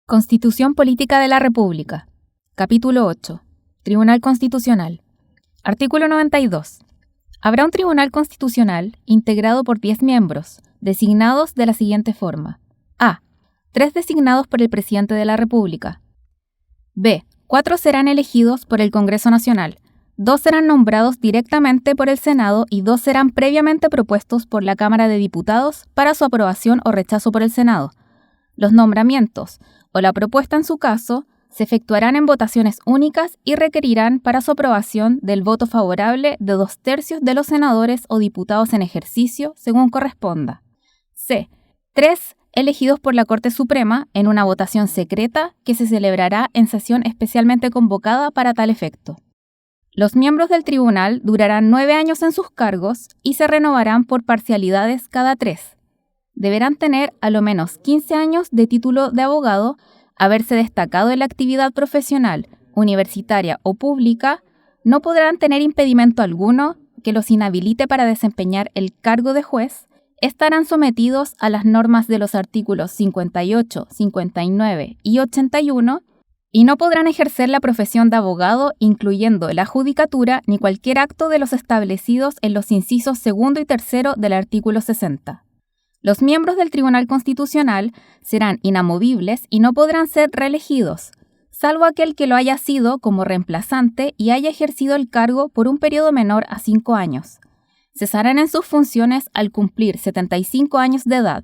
Constitución Política de la República. Capítulo 8. Tribunal Constitucional. Artículo 92. Habrá un Tribunal Constitucional integrado por 10 miembros, designados de la siguiente forma. A. 3 designados por el Presidente de la República. B. 4 serán elegidos por el Congreso Nacional, 2 serán nombrados directamente por el Senado y 2 serán previamente propuestos por la Cámara de Diputados para su aprobación o rechazo por el Senado. Los nombramientos, o la propuesta en su caso, se efectuarán en votaciones únicas y requerirán para su aprobación del voto favorable de 2/3 de los senadores o diputados en ejercicio, según corresponda. C. 3 elegidos por la Corte Suprema en una votación secreta que se celebrará en sesión especialmente convocada para tal efecto. Los miembros del tribunal durarán 9 años en sus cargos y se renovarán por parcialidades cada 3. Deberán tener a lo menos 15 años de título de abogado, haberse destacado en la actividad profesional, universitaria o pública, no podrán tener impedimento alguno que los inhabilite para desempeñar el cargo de juez, estarán sometidos a las normas de los artículos 58, 59 y 81 y no podrán ejercer la profesión de abogado, incluyendo la judicatura ni cualquier acto de los establecidos en los incisos 2 y 3 del artículo 60. Los miembros del Tribunal Constitucional serán inamovibles y no podrán ser reelegidos, salvo aquel que lo haya sido como reemplazante y haya ejercido el cargo por un periodo menor a 5 años. Cesarán en sus funciones al cumplir 75 años de edad.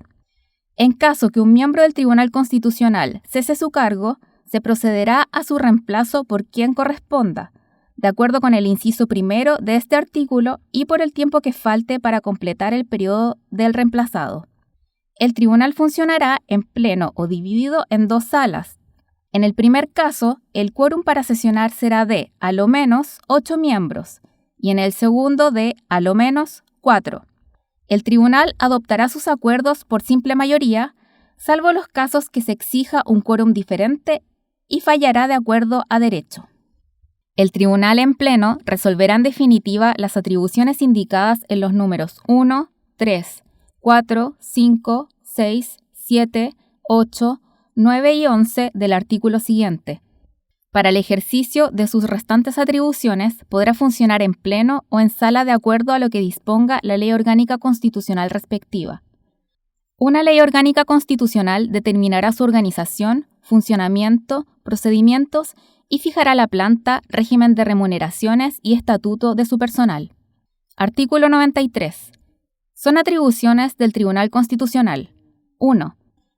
En caso que un miembro del Tribunal Constitucional cese su cargo, se procederá a su reemplazo por quien corresponda, de acuerdo con el inciso 1 de este artículo y por el tiempo que falte para completar el periodo del reemplazado. El tribunal funcionará en pleno o dividido en 2 salas. En el primer caso, el quórum para sesionar será de, a lo menos, 8 miembros, y en el segundo de, a lo menos, 4. El tribunal adoptará sus acuerdos por simple mayoría, salvo los casos que se exija un quórum diferente, y fallará de acuerdo a derecho. El tribunal en pleno resolverá en definitiva las atribuciones indicadas en los números 1, 3, 4, 5, 6, 7, 8, 9 y 11 del artículo siguiente. Para el ejercicio de sus restantes atribuciones podrá funcionar en pleno o en sala de acuerdo a lo que disponga la ley orgánica constitucional respectiva. Una ley orgánica constitucional determinará su organización, funcionamiento, procedimientos y fijará la planta, régimen de remuneraciones y estatuto de su personal. Artículo 93. Son atribuciones del Tribunal Constitucional. 1.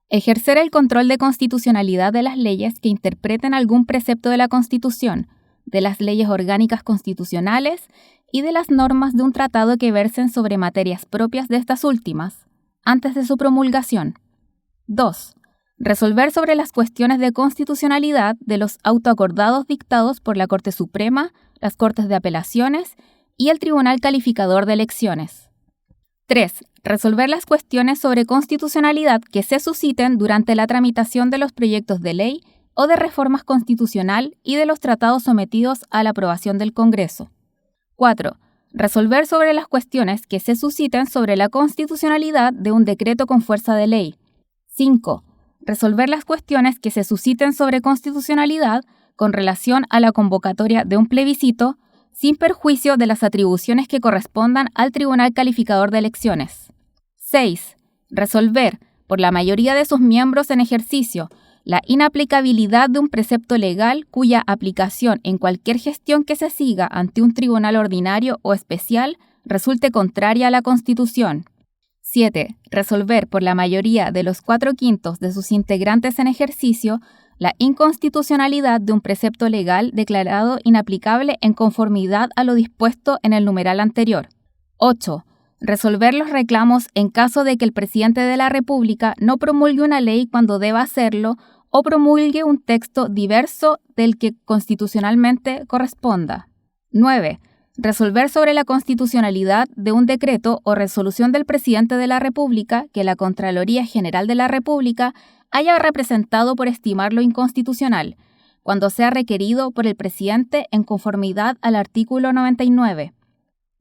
Ejercer el control de constitucionalidad de las leyes que interpreten algún precepto de la Constitución, de las leyes orgánicas constitucionales y de las normas de un tratado que versen sobre materias propias de estas últimas, antes de su promulgación. 2. Resolver sobre las cuestiones de constitucionalidad de los autoacordados dictados por la Corte Suprema, las Cortes de Apelaciones y el Tribunal Calificador de Elecciones. 3. Resolver las cuestiones sobre constitucionalidad que se susciten durante la tramitación de los proyectos de ley o de reformas constitucional y de los tratados sometidos a la aprobación del Congreso. 4. Resolver sobre las cuestiones que se susciten sobre la constitucionalidad de un decreto con fuerza de ley. 5. Resolver las cuestiones que se susciten sobre constitucionalidad con relación a la convocatoria de un plebiscito, sin perjuicio de las atribuciones que correspondan al Tribunal Calificador de Elecciones. 6. Resolver, por la mayoría de sus miembros en ejercicio, la inaplicabilidad de un precepto legal cuya aplicación en cualquier gestión que se siga ante un tribunal ordinario o especial resulte contraria a la Constitución. 7. Resolver por la mayoría de los 4/5 de sus integrantes en ejercicio la inconstitucionalidad de un precepto legal declarado inaplicable en conformidad a lo dispuesto en el numeral anterior. 8. Resolver los reclamos en caso de que el presidente de la República no promulgue una ley cuando deba hacerlo o promulgue un texto diverso del que constitucionalmente corresponda. 9. Resolver sobre la constitucionalidad de un decreto o resolución del presidente de la República que la Contraloría General de la República haya representado por estimarlo inconstitucional, cuando sea requerido por el presidente en conformidad al artículo 99.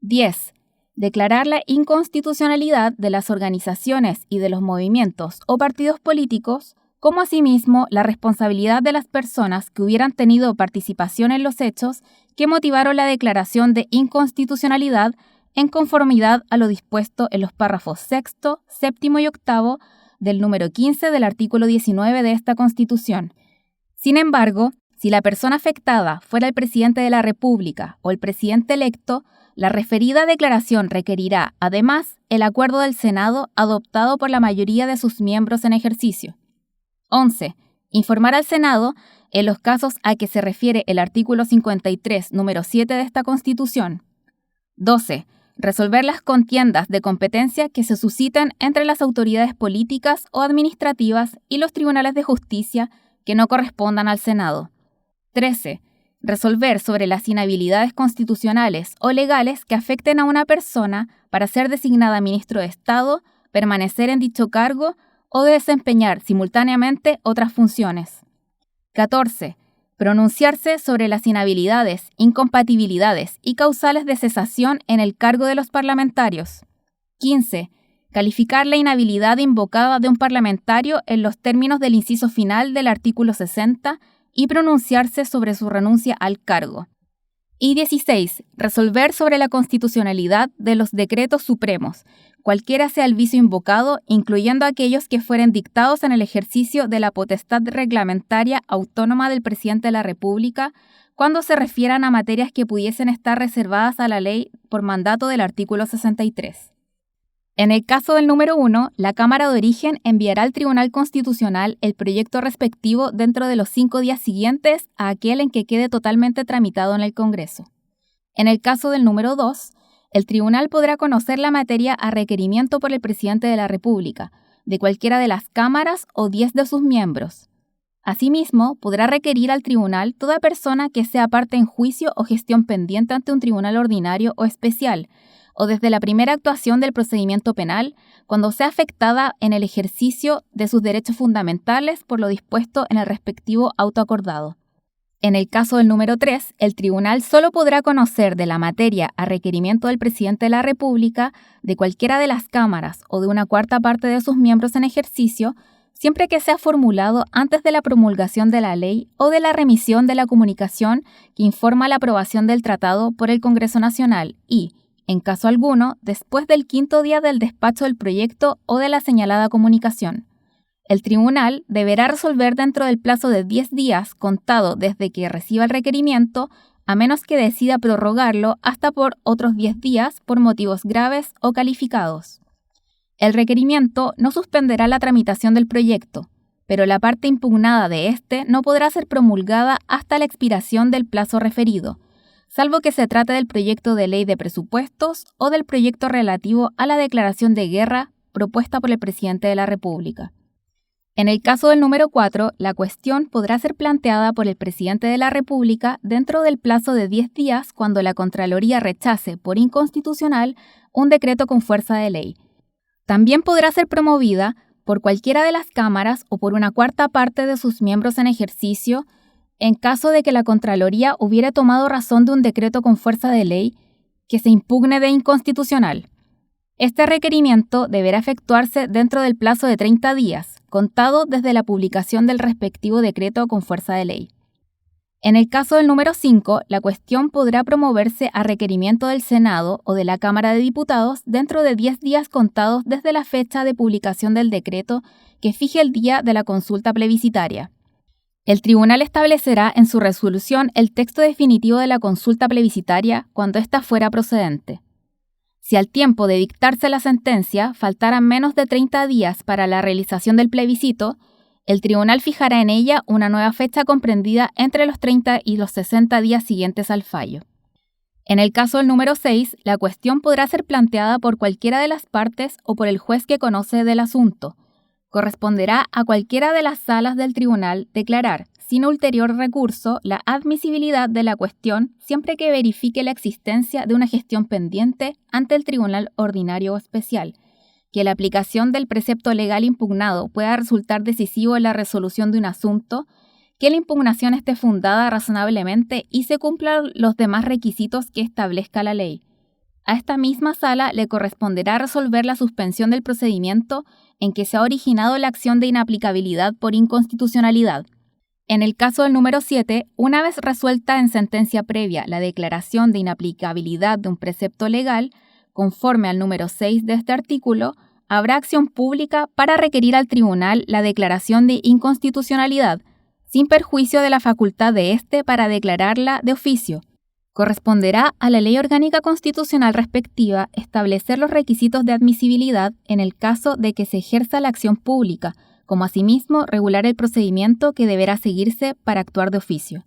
10. Declarar la inconstitucionalidad de las organizaciones y de los movimientos o partidos políticos como asimismo la responsabilidad de las personas que hubieran tenido participación en los hechos que motivaron la declaración de inconstitucionalidad en conformidad a lo dispuesto en los párrafos 6º, 7º y 8º del número 15 del artículo 19 de esta Constitución. Sin embargo, si la persona afectada fuera el presidente de la República o el presidente electo, la referida declaración requerirá, además, el acuerdo del Senado adoptado por la mayoría de sus miembros en ejercicio. 11. Informar al Senado en los casos a que se refiere el artículo 53, número 7 de esta Constitución. 12. Resolver las contiendas de competencia que se suscitan entre las autoridades políticas o administrativas y los tribunales de justicia que no correspondan al Senado. 13. Resolver sobre las inhabilidades constitucionales o legales que afecten a una persona para ser designada ministro de Estado, permanecer en dicho cargo o desempeñar simultáneamente otras funciones. 14. Pronunciarse sobre las inhabilidades, incompatibilidades y causales de cesación en el cargo de los parlamentarios. 15. Calificar la inhabilidad invocada de un parlamentario en los términos del inciso final del artículo 60 y pronunciarse sobre su renuncia al cargo. Y 16. Resolver sobre la constitucionalidad de los decretos supremos, cualquiera sea el vicio invocado, incluyendo aquellos que fueren dictados en el ejercicio de la potestad reglamentaria autónoma del presidente de la República, cuando se refieran a materias que pudiesen estar reservadas a la ley por mandato del artículo 63. En el caso del número 1, la Cámara de Origen enviará al Tribunal Constitucional el proyecto respectivo dentro de los 5 días siguientes a aquel en que quede totalmente tramitado en el Congreso. En el caso del número 2, el Tribunal podrá conocer la materia a requerimiento por el Presidente de la República, de cualquiera de las cámaras o 10 de sus miembros. Asimismo, podrá requerir al Tribunal toda persona que sea parte en juicio o gestión pendiente ante un tribunal ordinario o especial, o desde la primera actuación del procedimiento penal, cuando sea afectada en el ejercicio de sus derechos fundamentales por lo dispuesto en el respectivo auto acordado. En el caso del número 3, el tribunal solo podrá conocer de la materia a requerimiento del presidente de la República, de cualquiera de las cámaras o de una cuarta parte de sus miembros en ejercicio, siempre que sea formulado antes de la promulgación de la ley o de la remisión de la comunicación que informa la aprobación del tratado por el Congreso Nacional y, en caso alguno, después del 5º día del despacho del proyecto o de la señalada comunicación. El tribunal deberá resolver dentro del plazo de 10 días contado desde que reciba el requerimiento, a menos que decida prorrogarlo hasta por otros 10 días por motivos graves o calificados. El requerimiento no suspenderá la tramitación del proyecto, pero la parte impugnada de este no podrá ser promulgada hasta la expiración del plazo referido, salvo que se trate del proyecto de ley de presupuestos o del proyecto relativo a la declaración de guerra propuesta por el presidente de la República. En el caso del número 4, la cuestión podrá ser planteada por el presidente de la República dentro del plazo de 10 días cuando la Contraloría rechace por inconstitucional un decreto con fuerza de ley. También podrá ser promovida por cualquiera de las cámaras o por una cuarta parte de sus miembros en ejercicio, en caso de que la Contraloría hubiera tomado razón de un decreto con fuerza de ley que se impugne de inconstitucional. Este requerimiento deberá efectuarse dentro del plazo de 30 días, contado desde la publicación del respectivo decreto con fuerza de ley. En el caso del número 5, la cuestión podrá promoverse a requerimiento del Senado o de la Cámara de Diputados dentro de 10 días contados desde la fecha de publicación del decreto que fije el día de la consulta plebiscitaria. El tribunal establecerá en su resolución el texto definitivo de la consulta plebiscitaria cuando ésta fuera procedente. Si al tiempo de dictarse la sentencia faltaran menos de 30 días para la realización del plebiscito, el tribunal fijará en ella una nueva fecha comprendida entre los 30 y los 60 días siguientes al fallo. En el caso del número 6, la cuestión podrá ser planteada por cualquiera de las partes o por el juez que conoce del asunto. Corresponderá a cualquiera de las salas del tribunal declarar, sin ulterior recurso, la admisibilidad de la cuestión siempre que verifique la existencia de una gestión pendiente ante el tribunal ordinario o especial, que la aplicación del precepto legal impugnado pueda resultar decisivo en la resolución de un asunto, que la impugnación esté fundada razonablemente y se cumplan los demás requisitos que establezca la ley. A esta misma sala le corresponderá resolver la suspensión del procedimiento en que se ha originado la acción de inaplicabilidad por inconstitucionalidad. En el caso del número 7, una vez resuelta en sentencia previa la declaración de inaplicabilidad de un precepto legal, conforme al número 6 de este artículo, habrá acción pública para requerir al tribunal la declaración de inconstitucionalidad, sin perjuicio de la facultad de éste para declararla de oficio. Corresponderá a la Ley Orgánica Constitucional respectiva establecer los requisitos de admisibilidad en el caso de que se ejerza la acción pública, como asimismo regular el procedimiento que deberá seguirse para actuar de oficio.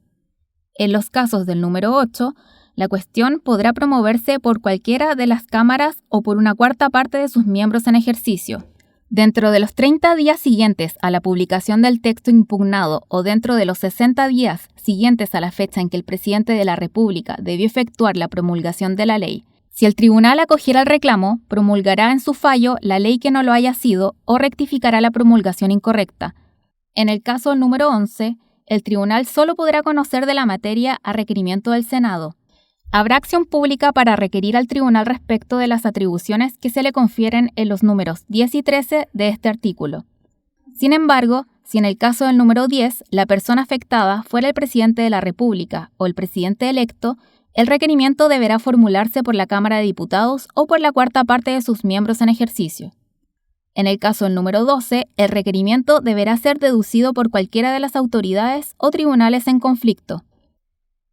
En los casos del número 8, la cuestión podrá promoverse por cualquiera de las cámaras o por una cuarta parte de sus miembros en ejercicio. Dentro de los 30 días siguientes a la publicación del texto impugnado o dentro de los 60 días siguientes a la fecha en que el presidente de la República debió efectuar la promulgación de la ley, si el tribunal acogiera el reclamo, promulgará en su fallo la ley que no lo haya sido o rectificará la promulgación incorrecta. En el caso número 11, el tribunal solo podrá conocer de la materia a requerimiento del Senado. Habrá acción pública para requerir al tribunal respecto de las atribuciones que se le confieren en los números 10 y 13 de este artículo. Sin embargo, si en el caso del número 10 la persona afectada fuera el presidente de la República o el presidente electo, el requerimiento deberá formularse por la Cámara de Diputados o por la cuarta parte de sus miembros en ejercicio. En el caso del número 12, el requerimiento deberá ser deducido por cualquiera de las autoridades o tribunales en conflicto.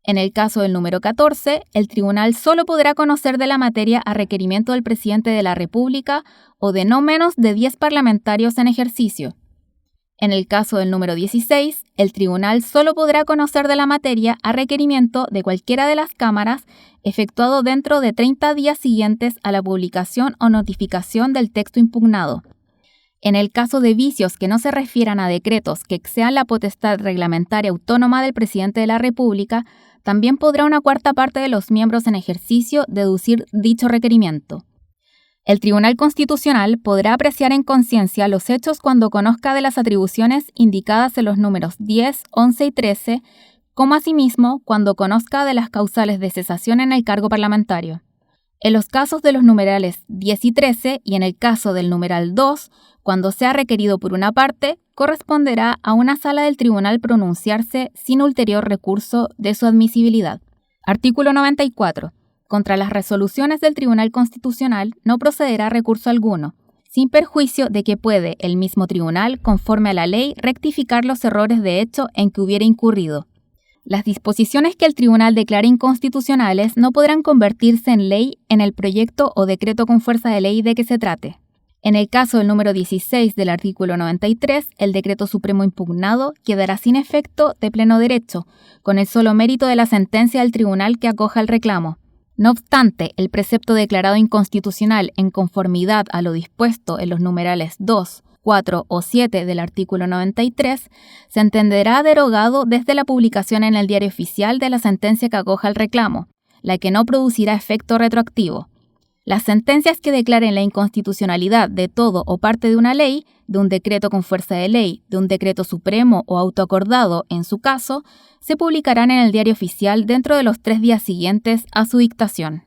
En el caso del número 14, el tribunal solo podrá conocer de la materia a requerimiento del presidente de la República o de no menos de 10 parlamentarios en ejercicio. En el caso del número 16, el tribunal solo podrá conocer de la materia a requerimiento de cualquiera de las cámaras efectuado dentro de 30 días siguientes a la publicación o notificación del texto impugnado. En el caso de vicios que no se refieran a decretos que excedan la potestad reglamentaria autónoma del presidente de la República, también podrá una cuarta parte de los miembros en ejercicio deducir dicho requerimiento. El Tribunal Constitucional podrá apreciar en conciencia los hechos cuando conozca de las atribuciones indicadas en los números 10, 11 y 13, como asimismo cuando conozca de las causales de cesación en el cargo parlamentario. En los casos de los numerales 10 y 13 y en el caso del numeral 2, cuando sea requerido por una parte, corresponderá a una sala del tribunal pronunciarse sin ulterior recurso de su admisibilidad. Artículo 94. Contra las resoluciones del Tribunal Constitucional no procederá recurso alguno, sin perjuicio de que puede el mismo tribunal, conforme a la ley, rectificar los errores de hecho en que hubiera incurrido. Las disposiciones que el tribunal declare inconstitucionales no podrán convertirse en ley en el proyecto o decreto con fuerza de ley de que se trate. En el caso del número 16 del artículo 93, el decreto supremo impugnado quedará sin efecto de pleno derecho, con el solo mérito de la sentencia del tribunal que acoja el reclamo. No obstante, el precepto declarado inconstitucional en conformidad a lo dispuesto en los numerales 2, 4 o 7 del artículo 93 se entenderá derogado desde la publicación en el Diario Oficial de la sentencia que acoja el reclamo, la que no producirá efecto retroactivo. Las sentencias que declaren la inconstitucionalidad de todo o parte de una ley, de un decreto con fuerza de ley, de un decreto supremo o autoacordado, en su caso, se publicarán en el Diario Oficial dentro de los 3 días siguientes a su dictación.